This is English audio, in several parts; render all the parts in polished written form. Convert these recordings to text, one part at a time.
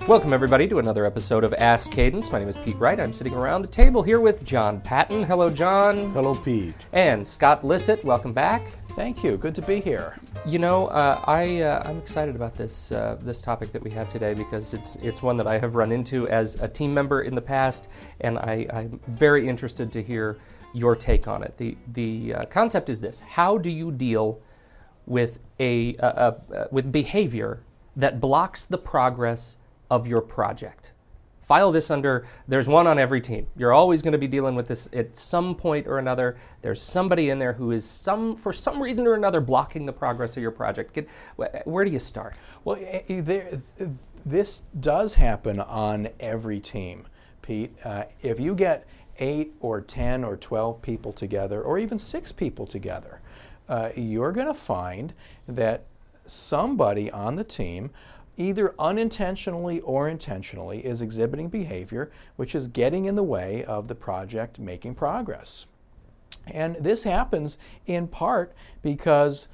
Welcome, everybody, to another episode of Ask Cadence. My name is Pete Wright. I'm sitting around the table here with John Patton. Hello, John. Hello, Pete. And Scott Lissit. Welcome back. Thank you. Good to be here. You know, I'm excited about this topic that we have today because it's one that I have run into as a team member in the past, and I'm very interested to hear your take on it. The concept is this: how do you deal with with behavior that blocks the progress of your project? File this under, there's one on every team. You're always going to be dealing with this at some point or another. There's somebody in there who is for some reason or another blocking the progress of your project. Where do you start? Well, this does happen on every team, Pete. If you get 8 or 10 or 12 people together, or even 6 people together, you're going to find that somebody on the team, either unintentionally or intentionally, is exhibiting behavior which is getting in the way of the project making progress. And this happens in part because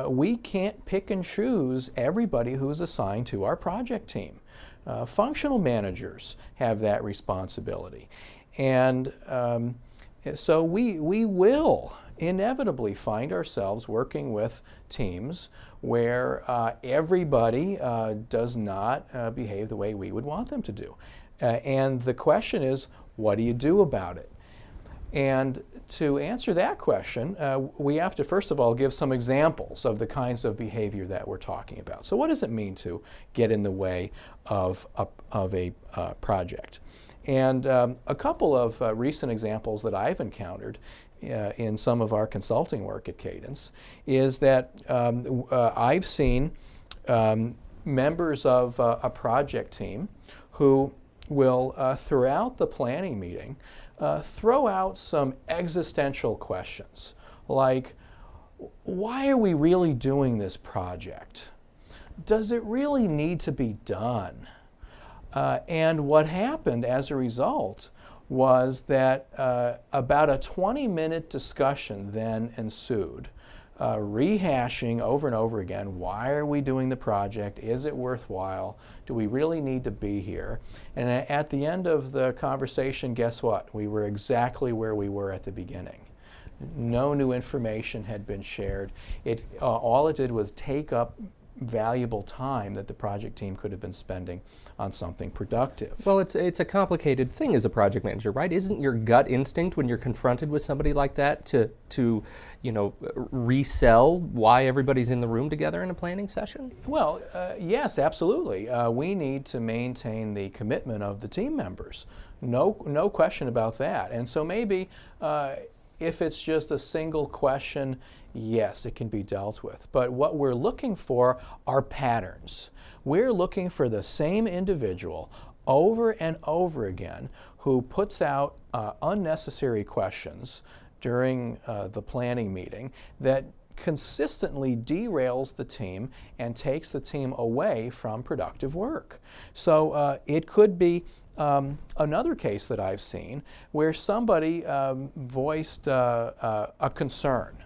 we can't pick and choose everybody who's assigned to our project team. Functional managers have that responsibility. And so we will inevitably find ourselves working with teams where everybody does not behave the way we would want them to do. And the question is, what do you do about it? And to answer that question, we have to first of all give some examples of the kinds of behavior that we're talking about. So what does it mean to get in the way of a project? And a couple of recent examples that I've encountered in some of our consulting work at Cadence is that I've seen members of a project team who will, throughout the planning meeting, throw out some existential questions like, why are we really doing this project? Does it really need to be done? And what happened as a result was that about a 20-minute discussion then ensued, rehashing over and over again, why are we doing the project? Is it worthwhile? Do we really need to be here? And at the end of the conversation, guess what? We were exactly where we were at the beginning. No new information had been shared. All it did was take up valuable time that the project team could have been spending on something productive. Well, it's a complicated thing as a project manager, right? Isn't your gut instinct when you're confronted with somebody like that to resell why everybody's in the room together in a planning session? Well, yes, absolutely. We need to maintain the commitment of the team members. No question about that. And so maybe if it's just a single question, yes, it can be dealt with. But what we're looking for are patterns. We're looking for the same individual over and over again who puts out unnecessary questions during the planning meeting that consistently derails the team and takes the team away from productive work. So it could be another case that I've seen where somebody voiced a concern,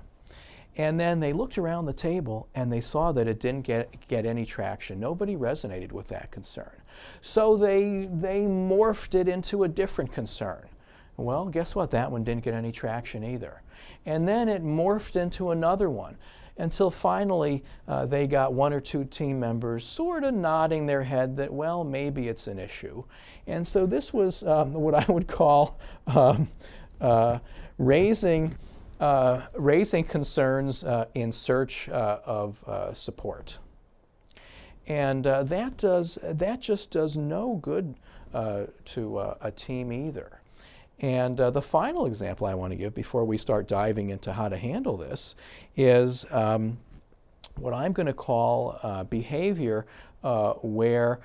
and then they looked around the table and they saw that it didn't get any traction. Nobody resonated with that concern. So they morphed it into a different concern. Well, guess what? That one didn't get any traction either. And then it morphed into another one until finally they got 1 or 2 team members sort of nodding their head that, well, maybe it's an issue. And so this was what I would call raising concerns in search of support. And that just does no good to a team either. And the final example I want to give before we start diving into how to handle this is what I'm going to call behavior where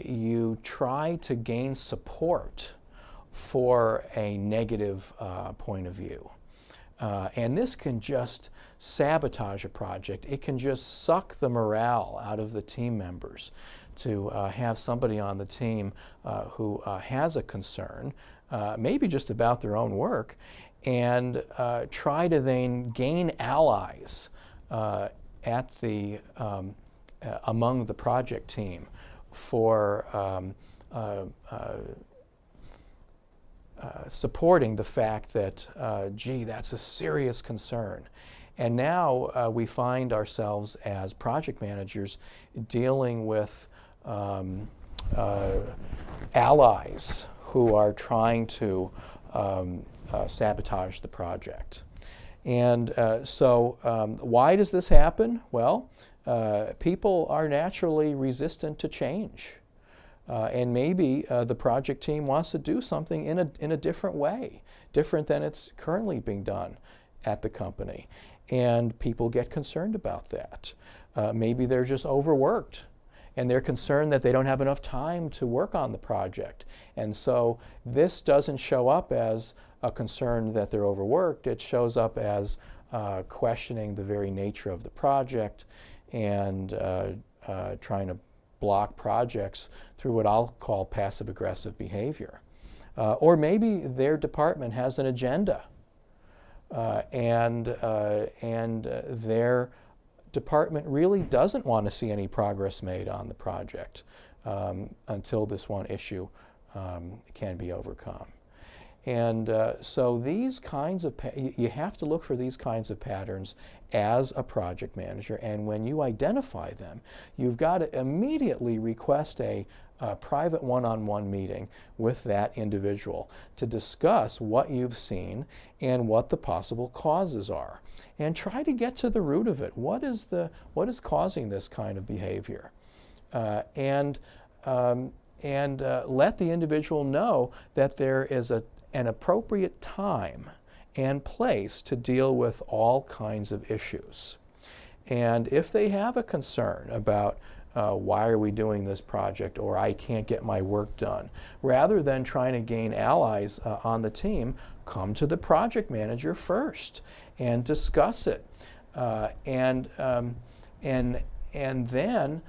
you try to gain support for a negative point of view. And this can just sabotage a project. It can just suck the morale out of the team members to have somebody on the team who has a concern, maybe just about their own work, and try to then gain allies at the among the project team for supporting the fact that, gee, that's a serious concern. And now we find ourselves as project managers dealing with allies who are trying to sabotage the project. And so why does this happen? Well, people are naturally resistant to change. And maybe the project team wants to do something in a different way, different than it's currently being done at the company. And people get concerned about that. Maybe they're just overworked, and they're concerned that they don't have enough time to work on the project. And so this doesn't show up as a concern that they're overworked. It shows up as questioning the very nature of the project and trying to block projects through what I'll call passive-aggressive behavior. Or maybe their department has an agenda, and their department really doesn't want to see any progress made on the project until this one issue can be overcome. And so these kinds of, you have to look for these kinds of patterns as a project manager, and when you identify them, you've got to immediately request a private one-on-one meeting with that individual to discuss what you've seen and what the possible causes are, and try to get to the root of it. What is causing this kind of behavior? And let the individual know that there is an appropriate time and place to deal with all kinds of issues. And if they have a concern about why are we doing this project, or I can't get my work done, rather than trying to gain allies on the team, come to the project manager first and discuss it. And then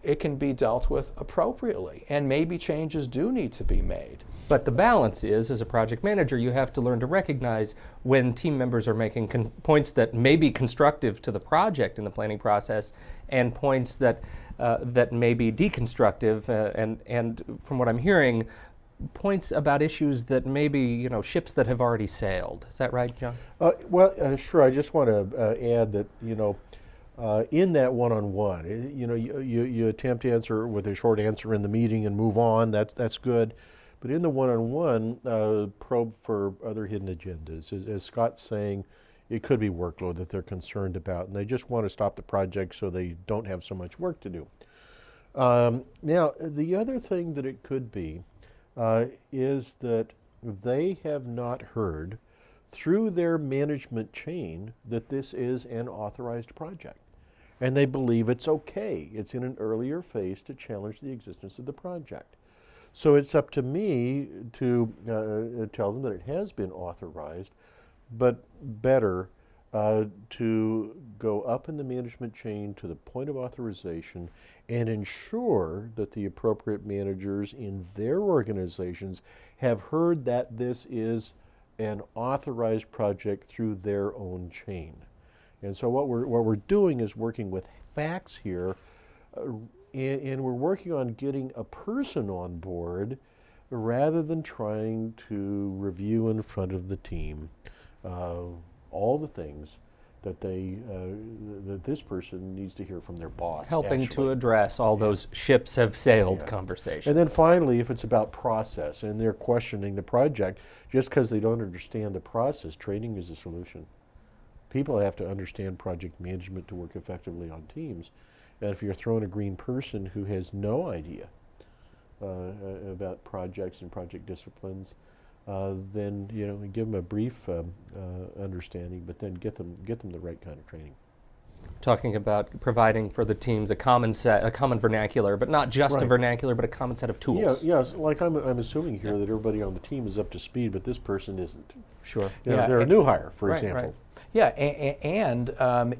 it can be dealt with appropriately, and maybe changes do need to be made. But the balance is, as a project manager, you have to learn to recognize when team members are making points that may be constructive to the project in the planning process, and points that may be deconstructive, and from what I'm hearing, points about issues that may be, ships that have already sailed. Is that right, John? Sure. I just want to add that, in that one-on-one, you attempt to answer with a short answer in the meeting and move on. That's good. But in the one-on-one, probe for other hidden agendas. As Scott's saying, it could be workload that they're concerned about, and they just want to stop the project so they don't have so much work to do. Now, the other thing that it could be is that they have not heard through their management chain that this is an authorized project. And they believe it's okay. It's in an earlier phase to challenge the existence of the project. So it's up to me to tell them that it has been authorized, but better to go up in the management chain to the point of authorization and ensure that the appropriate managers in their organizations have heard that this is an authorized project through their own chain. And so what we're doing is working with facts here, and we're working on getting a person on board rather than trying to review in front of the team all the things that that this person needs to hear from their boss. Helping to address all those ships have sailed conversations. And then finally, if it's about process and they're questioning the project, just because they don't understand the process, training is a solution. People have to understand project management to work effectively on teams. And if you're throwing a green person who has no idea about projects and project disciplines, then give them a brief understanding, but then get them the right kind of training. Talking about providing for the teams a common vernacular, but not just a vernacular, but a common set of tools. Yes. Like I'm assuming here that everybody on the team is up to speed, but this person isn't. Sure. They're a new hire, for example. Right. Yeah, and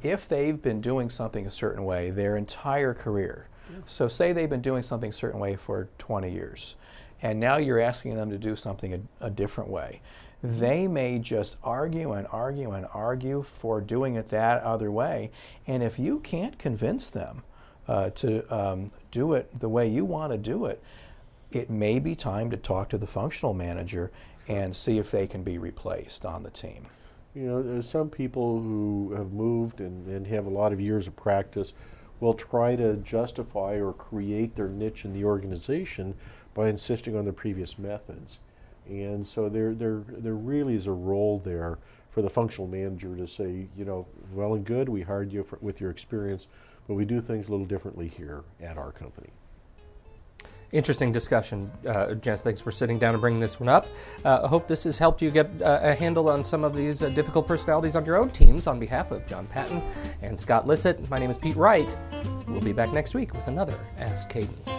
if they've been doing something a certain way their entire career, so say they've been doing something a certain way for 20 years, and now you're asking them to do something a different way, they may just argue and argue and argue for doing it that other way. And if you can't convince them to do it the way you want to do it, it may be time to talk to the functional manager and see if they can be replaced on the team. You know, there's some people who have moved and have a lot of years of practice will try to justify or create their niche in the organization by insisting on the previous methods. And so there really is a role there for the functional manager to say, you know, well and good, we hired you with your experience, but we do things a little differently here at our company. Interesting discussion, Jess. Thanks for sitting down and bringing this one up. I hope this has helped you get a handle on some of these difficult personalities on your own teams. On behalf of John Patton and Scott Lissit, my name is Pete Wright. We'll be back next week with another Ask Cadence.